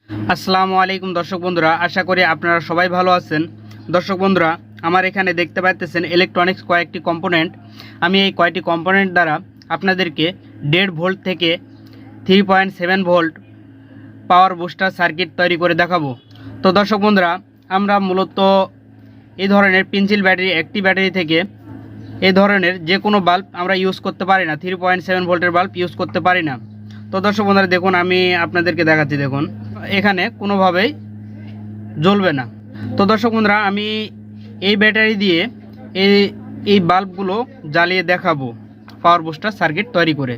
আসসালামু আলাইকুম দর্শক বন্ধুরা, আশা করি আপনারা সবাই ভালো আছেন। দর্শক বন্ধুরা, আমার এখানে দেখতে পাচ্ছেন ইলেকট্রনিক্স কয়েকটি কম্পোনেন্ট। আমি এই কয়েকটি কম্পোনেন্ট দ্বারা আপনাদেরকে 1.5 ভোল্ট থেকে 3.7 ভোল্ট পাওয়ার বুস্টার সার্কিট তৈরি করে দেখাবো। তো দর্শক বন্ধুরা, আমরা মূলত এই ধরনের পেন্সিল ব্যাটারি, একটি ব্যাটারি থেকে এই ধরনের যে কোনো বাল্ব আমরা ইউজ করতে পারি না, 3.7 ভোল্টের বাল্ব ইউজ করতে পারি না। তো দর্শক বন্ধুরা দেখুন, আমি আপনাদেরকে দেখাচ্ছি। দেখুন, এখানে কোনোভাবেই জ্বলবে না। তো দর্শক বন্ধুরা, আমি এই ব্যাটারি দিয়ে এই বাল্বগুলো জ্বালিয়ে দেখাবো পাওয়ার বুস্টার সার্কিট তৈরি করে।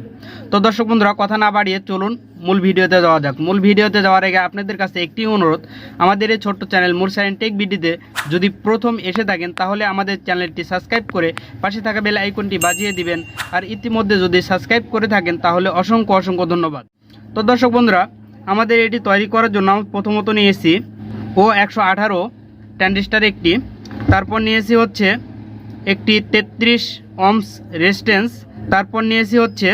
তো দর্শক বন্ধুরা, কথা না বাড়িয়ে চলুন মূল ভিডিওতে যাওয়া যাক। মূল ভিডিওতে যাওয়ার আগে আপনাদের কাছে একটি অনুরোধ, আমাদের এই ছোট্ট চ্যানেল মুরসালিন টেক ভিডিওতে যদি প্রথম এসে থাকেন তাহলে আমাদের চ্যানেলটি সাবস্ক্রাইব করে পাশে থাকা বেল আইকনটি বাজিয়ে দিবেন। আর ইতিমধ্যে যদি সাবস্ক্রাইব করে থাকেন তাহলে অসংখ্য ধন্যবাদ। তো দর্শক বন্ধুরা, আমাদের এটি তৈরি করার জন্য প্রথমত নিয়েছি O118 ট্রানজিস্টার একটি, তারপর নিয়েছি হচ্ছে একটি 33 ohms রেজিস্ট্যান্স, তারপর নিয়েছি হচ্ছে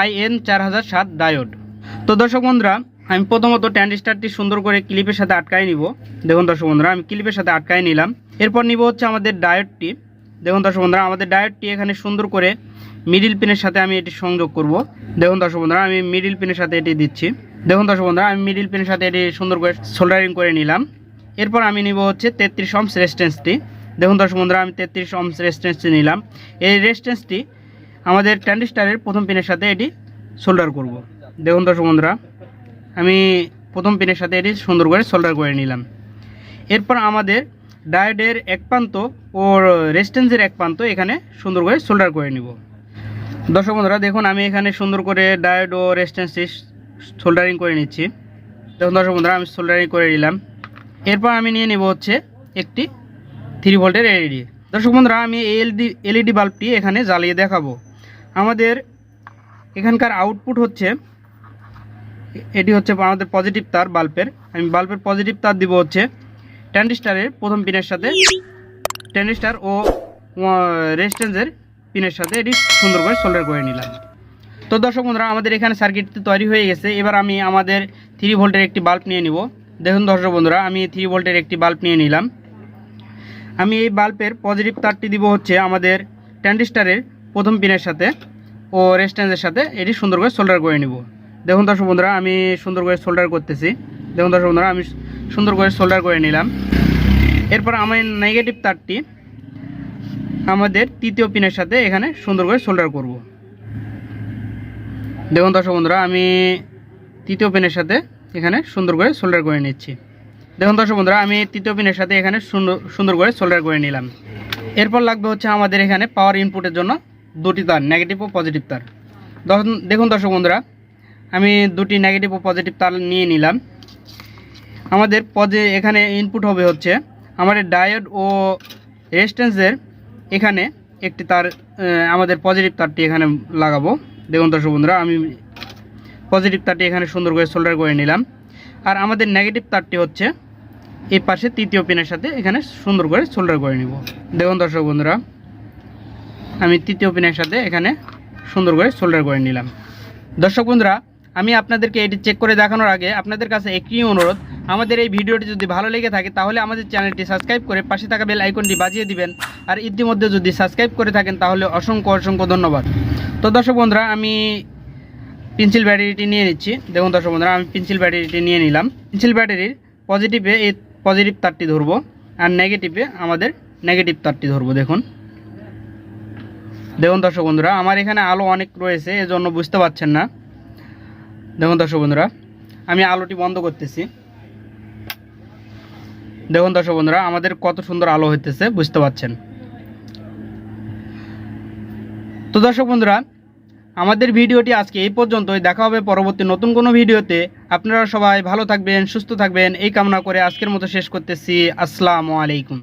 IN4007 ডায়োড। তো দর্শক বন্ধুরা, আমি প্রথমত ট্রানজিস্টারটি সুন্দর করে ক্লিপের সাথে আটকায় নিব। দেখুন দর্শক বন্ধুরা, আমি ক্লিপের সাথে আটকায় নিলাম। এরপর নিব হচ্ছে আমাদের ডায়োডটি। দেখুন দর্শক বন্ধুরা, আমাদের ডায়োডটি এখানে সুন্দর করে মিডিল পিনের সাথে আমি এটি সংযোগ করব। দেখুন দর্শক বন্ধুরা, আমি মিডিল পিনের সাথে এটি দিচ্ছি। দেখুন দর্শক বন্ধুরা, আমি মিডিল পিনের সাথে এটি সুন্দর করে সোল্ডারিং করে নিলাম। এরপর আমি নিব হচ্ছে 33 ohms রেজিস্ট্যান্সটি। দেখুন দর্শক বন্ধুরা, আমি 33 ohms রেজিস্ট্যান্সটি নিলাম। এই রেজিস্ট্যান্সটি আমাদের ট্রানজিস্টারের প্রথম পিনের সাথে এটি সোল্ডার করব। দেখুন দর্শক বন্ধুরা, আমি প্রথম পিনের সাথে এটি সুন্দর করে সোল্ডার করে নিলাম। এরপর আমাদের ডায়োডের এক প্রান্ত ও রেজিস্ট্যান্সের এক প্রান্ত এখানে সুন্দর করে সোল্ডার করে নিব। দর্শক বন্ধুরা দেখুন, আমি এখানে সুন্দর করে ডায়োড ও রেজিস্ট্যান্সটি সোল্ডারিং করে নিচ্ছি। দেখুন দর্শক বন্ধুরা, আমি সোল্ডারিং করে নিলাম। এরপর আমি নিয়ে নেব হচ্ছে একটি 3 ভোল্টের এলইডি। দর্শক বন্ধুরা, আমি এই এলইডি বাল্বটি এখানে জ্বালিয়ে দেখাবো। আমাদের এখানকার আউটপুট হচ্ছে, এটি হচ্ছে আমাদের পজিটিভ তার বাল্বের। আমি বাল্বের পজিটিভ তার দিব হচ্ছে ট্রানজিস্টারের প্রথম পিনের সাথে, ট্রানজিস্টার ও রেজিস্ট্যান্সের পিনের সাথে এটি সুন্দর করে সোল্ডার করে নিলাম। তো দর্শক বন্ধুরা, আমাদের এখানে সার্কিটটি তৈরি হয়ে গেছে। এবার আমি আমাদের 3 ভোল্টের একটি বাল্ব নিয়ে নিব। দেখুন দর্শক বন্ধুরা, আমি 3 ভোল্টের একটি বাল্ব নিয়ে নিলাম। আমি এই বাল্বের পজিটিভ তারটি দিব হচ্ছে আমাদের ট্রানজিস্টারের প্রথম পিনের সাথে ও রেজিস্ট্যান্সের সাথে এটি সুন্দর করে সোল্ডার করে নিব। দেখুন দর্শক বন্ধুরা, আমি সুন্দর করে সোল্ডার করতেছি। দেখুন দর্শক বন্ধুরা, আমি সুন্দর করে সোল্ডার করে নিলাম। এরপর আমি নেগেটিভ তারটি আমাদের তৃতীয় পিনের সাথে এখানে সুন্দর করে সোল্ডার করব। দেখুন দর্শক বন্ধুরা, আমি তৃতীয় পিনের সাথে এখানে সুন্দর করে সোল্ডার করে নিচ্ছি। দেখুন দর্শক বন্ধুরা, আমি তৃতীয় পিনের সাথে এখানে সুন্দর করে সোল্ডার করে নিলাম। এরপর লাগবে হচ্ছে আমাদের এখানে পাওয়ার ইনপুটের জন্য দুটি তার, নেগেটিভ ও পজিটিভ তার। দেখুন দর্শক বন্ধুরা, আমি দুটি নেগেটিভ ও পজিটিভ তার নিয়ে নিলাম। আমাদের এখানে ইনপুট হবে হচ্ছে আমাদের ডায়োড ও রেজিস্ট্যান্সের এখানে একটি তার, আমাদের পজিটিভ তারটি এখানে লাগাবো। দেখুন দর্শক বন্ধুরা, আমি পজিটিভ তারটি এখানে সুন্দর করে সোল্ডার করে নিলাম। আর আমাদের নেগেটিভ তারটি হচ্ছে এই পাশে তৃতীয় পিনের সাথে এখানে সুন্দর করে সোল্ডার করে নিব। দেখুন দর্শক বন্ধুরা, আমি তৃতীয় পিনের সাথে এখানে সুন্দর করে সোল্ডার করে নিলাম। দর্শক বন্ধুরা, আমি আপনাদেরকে এটি চেক করে দেখানোর আগে আপনাদের কাছে একটি অনুরোধ, আমাদের এই ভিডিওটি যদি ভালো লেগে থাকে তাহলে আমাদের চ্যানেলটি সাবস্ক্রাইব করে পাশে থাকা বেল আইকনটি বাজিয়ে দিবেন। আর ইতিমধ্যে যদি সাবস্ক্রাইব করে থাকেন তাহলে অসংখ্য ধন্যবাদ। তো দর্শক বন্ধুরা, আমি পেন্সিল ব্যাটারিটি নিয়ে নিচ্ছি। দেখুন দর্শক বন্ধুরা, আমি পেন্সিল ব্যাটারিটি নিয়ে নিলাম। পেন্সিল ব্যাটারির পজিটিভে এই পজিটিভ তারটি ধরবো আর নেগেটিভে আমাদের নেগেটিভ তারটি ধরবো। দেখুন দর্শক বন্ধুরা, আমার এখানে আলো অনেক রয়েছে, এজন্য বুঝতে পারছেন না। দেখুন দর্শক বন্ধুরা, আমি আলোটি বন্ধ করতেছি। দেখুন দর্শক বন্ধুরা, আমাদের কত সুন্দর আলো হইতেছে, বুঝতে পারছেন। তো দর্শক বন্ধুরা, আমাদের ভিডিওটি আজকে এই পর্যন্তই। দেখা হবে পরবর্তী নতুন কোনো ভিডিওতে। আপনারা সবাই ভালো থাকবেন, সুস্থ থাকবেন এই কামনা করে আজকের মতো শেষ করতেছি। আসসালামু আলাইকুম।